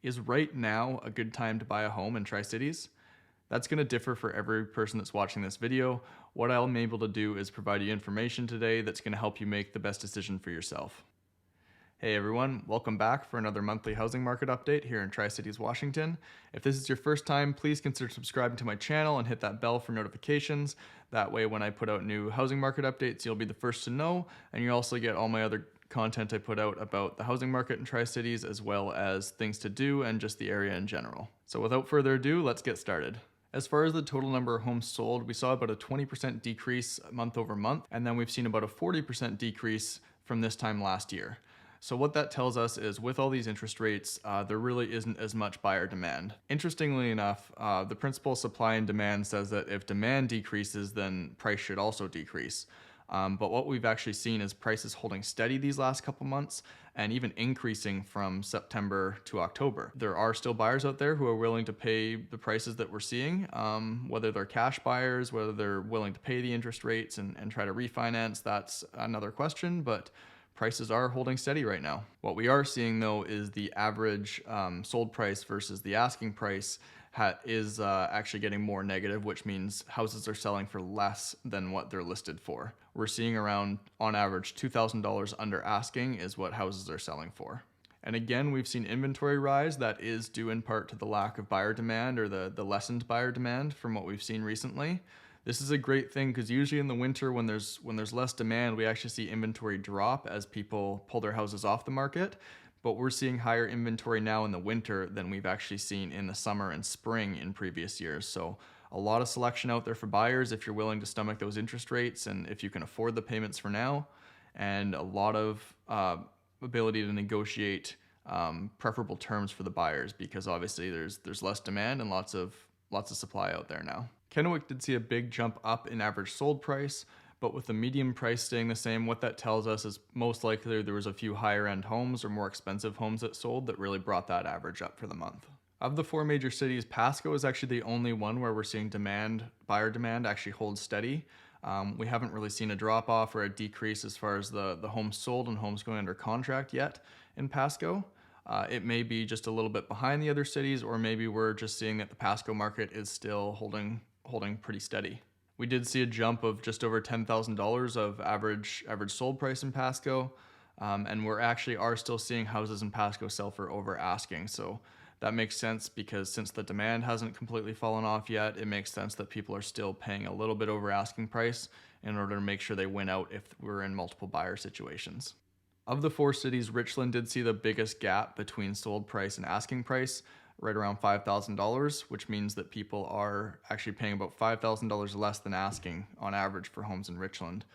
Is right now a good time to buy a home in Tri-Cities? That's going to differ for every person that's watching this video. What I'm able to do is provide you information today that's going to help you make the best decision for yourself. Hey everyone, welcome back for another monthly housing market update here in Tri-Cities, Washington. If this is your first time, please consider subscribing to my channel and hit that bell for notifications. That way when I put out new housing market updates, you'll be the first to know, and you also get all my other content I put out about the housing market in Tri-Cities, as well as things to do and just the area in general. So without further ado, let's get started. As far as the total number of homes sold, we saw about a 20% decrease month over month, and then we've seen about a 40% decrease from this time last year. So what that tells us is with all these interest rates, there really isn't as much buyer demand. Interestingly enough, the principle of supply and demand says that if demand decreases, then price should also decrease. But what we've actually seen is prices holding steady these last couple months and even increasing from September to October. There are still buyers out there who are willing to pay the prices that we're seeing, whether they're cash buyers, whether they're willing to pay the interest rates and try to refinance, that's another question, but prices are holding steady right now. What we are seeing though is the average sold price versus the asking price is actually getting more negative, which means houses are selling for less than what they're listed for. We're seeing around, on average, $2,000 under asking is what houses are selling for. And again, we've seen inventory rise. That is due in part to the lack of buyer demand or the lessened buyer demand from what we've seen recently. This is a great thing because usually in the winter when there's less demand, we actually see inventory drop as people pull their houses off the market. But we're seeing higher inventory now in the winter than we've actually seen in the summer and spring in previous years. So a lot of selection out there for buyers if you're willing to stomach those interest rates and if you can afford the payments for now, and a lot of ability to negotiate preferable terms for the buyers because obviously there's less demand and lots of supply out there now. Kennewick did see a big jump up in average sold price, but with the median price staying the same, what that tells us is most likely there was a few higher end homes or more expensive homes that sold that really brought that average up for the month. Of the four major cities, Pasco is actually the only one where we're seeing buyer demand actually hold steady. We haven't really seen a drop off or a decrease as far as the homes sold and homes going under contract yet in Pasco. It may be just a little bit behind the other cities, or maybe we're just seeing that the Pasco market is still holding pretty steady. We did see a jump of just over $10,000 of average sold price in Pasco, and we're actually are still seeing houses in Pasco sell for over asking. So that makes sense because since the demand hasn't completely fallen off yet, it makes sense that people are still paying a little bit over asking price in order to make sure they win out if we're in multiple buyer situations. Of the four cities, Richland did see the biggest gap between sold price and asking price, right around $5,000, which means that people are actually paying about $5,000 less than asking on average for homes in Richland.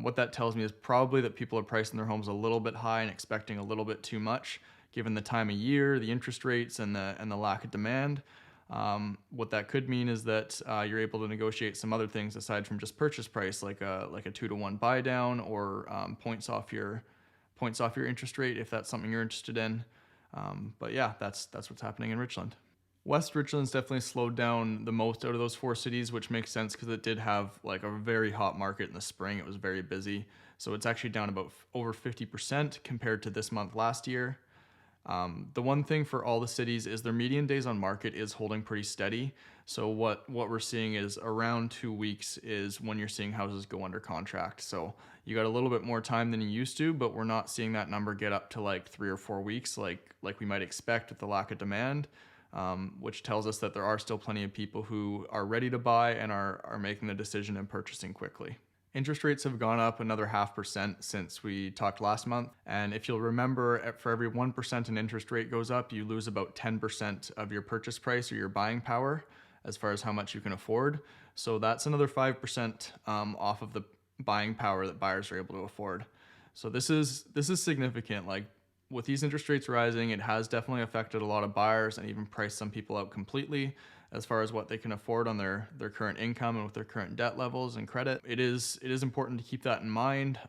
What that tells me is probably that people are pricing their homes a little bit high and expecting a little bit too much, given the time of year, the interest rates, and the lack of demand. What that could mean is that you're able to negotiate some other things aside from just purchase price, like a 2-to-1 buy down or points off your interest rate if that's something you're interested in. But yeah, that's what's happening in Richland. West Richland's definitely slowed down the most out of those four cities, which makes sense because it did have like a very hot market in the spring. It was very busy. So it's actually down about over 50% compared to this month last year. The one thing for all the cities is their median days on market is holding pretty steady. So what we're seeing is around 2 weeks is when you're seeing houses go under contract. So you got a little bit more time than you used to, but we're not seeing that number get up to like 3 or 4 weeks like we might expect with the lack of demand, which tells us that there are still plenty of people who are ready to buy and are making the decision and purchasing quickly. Interest rates have gone up another 0.5% since we talked last month. And if you'll remember, for every 1% an interest rate goes up, you lose about 10% of your purchase price or your buying power as far as how much you can afford. So that's another 5% off of the buying power that buyers are able to afford. So this is significant. Like with these interest rates rising, it has definitely affected a lot of buyers and even priced some people out completely as far as what they can afford on their current income and with their current debt levels and credit. It is important to keep that in mind.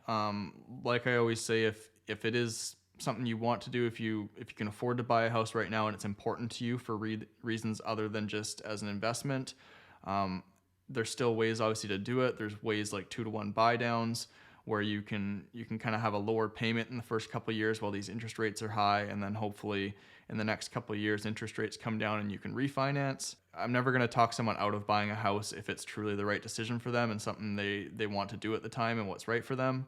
Like I always say, if it is something you want to do, if you can afford to buy a house right now and it's important to you for reasons other than just as an investment, there's still ways obviously to do it. There's ways like 2-to-1 buy downs where you can kind of have a lower payment in the first couple of years while these interest rates are high, and then hopefully in the next couple of years interest rates come down and you can refinance. I'm never going to talk someone out of buying a house if it's truly the right decision for them and something they want to do at the time and what's right for them.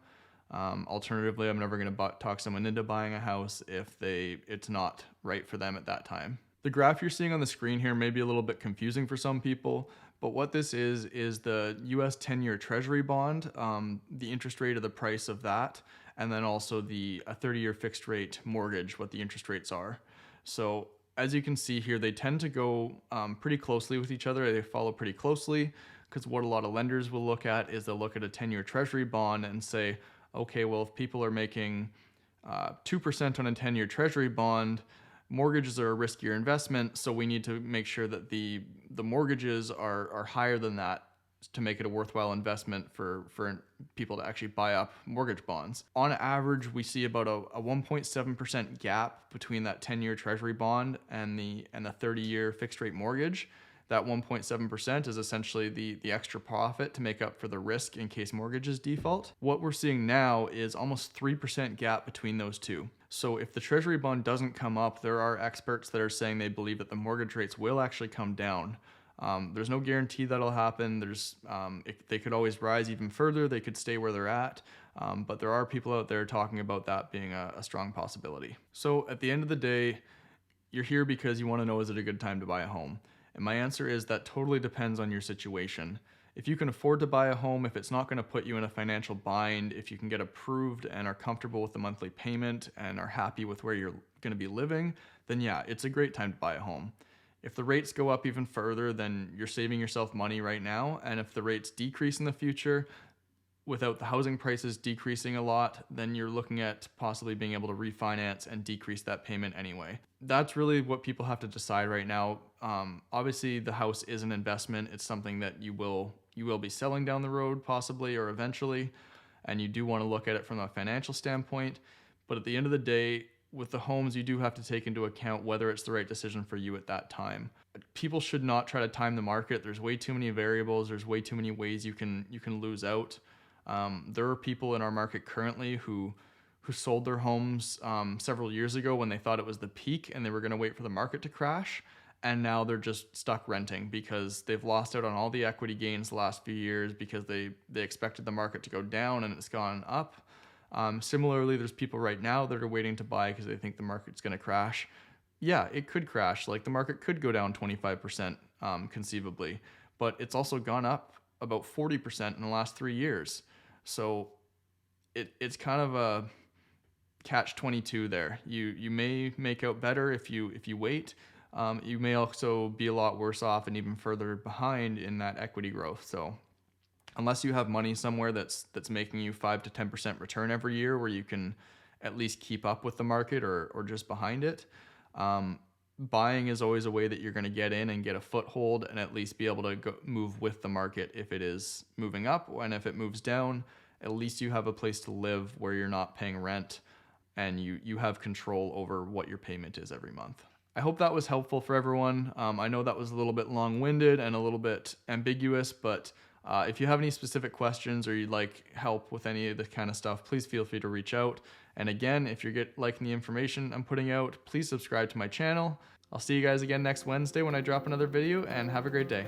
Alternatively, I'm never going to talk someone into buying a house if it's not right for them at that time. The graph you're seeing on the screen here may be a little bit confusing for some people, but what this is the US 10-year Treasury bond, the interest rate of the price of that, and then also a 30-year fixed rate mortgage, what the interest rates are. So as you can see here, they tend to go pretty closely with each other. They follow pretty closely, because what a lot of lenders will look at is they'll look at a 10-year Treasury bond and say, okay, well, if people are making 2% on a 10-year Treasury bond, mortgages are a riskier investment, so we need to make sure that the mortgages are higher than that to make it a worthwhile investment for people to actually buy up mortgage bonds. On average, we see about a 1.7% gap between that 10-year Treasury bond and the 30-year fixed rate mortgage. That 1.7% is essentially the extra profit to make up for the risk in case mortgages default. What we're seeing now is almost 3% gap between those two. So if the Treasury bond doesn't come up, there are experts that are saying they believe that the mortgage rates will actually come down. There's no guarantee that'll happen. They could always rise even further. They could stay where they're at. But there are people out there talking about that being a strong possibility. So at the end of the day, you're here because you want to know, is it a good time to buy a home? And my answer is that totally depends on your situation. If you can afford to buy a home, if it's not going to put you in a financial bind, if you can get approved and are comfortable with the monthly payment and are happy with where you're going to be living, then yeah, it's a great time to buy a home. If the rates go up even further, then you're saving yourself money right now. And if the rates decrease in the future, without the housing prices decreasing a lot, then you're looking at possibly being able to refinance and decrease that payment anyway. That's really what people have to decide right now. Obviously, the house is an investment. It's something that you will be selling down the road possibly or eventually, and you do want to look at it from a financial standpoint. But at the end of the day, with the homes, you do have to take into account whether it's the right decision for you at that time. People should not try to time the market. There's way too many variables. There's way too many ways you can lose out. There are people in our market currently who sold their homes several years ago when they thought it was the peak and they were going to wait for the market to crash. And now they're just stuck renting because they've lost out on all the equity gains the last few years because they expected the market to go down and it's gone up. Similarly, there's people right now that are waiting to buy because they think the market's going to crash. Yeah, it could crash. Like the market could go down 25% conceivably, but it's also gone up about 40% in the last 3 years. So it's kind of a catch-22 there. You may make out better if you wait. You may also be a lot worse off and even further behind in that equity growth. So unless you have money somewhere that's making you 5 to 10% return every year where you can at least keep up with the market or just behind it, buying is always a way that you're going to get in and get a foothold and at least be able to move with the market if it is moving up. And if it moves down, at least you have a place to live where you're not paying rent and you have control over what your payment is every month. I hope that was helpful for everyone. I know that was a little bit long-winded and a little bit ambiguous, but if you have any specific questions or you'd like help with any of this kind of stuff, please feel free to reach out. And again, if you're liking the information I'm putting out, please subscribe to my channel. I'll see you guys again next Wednesday when I drop another video, and have a great day.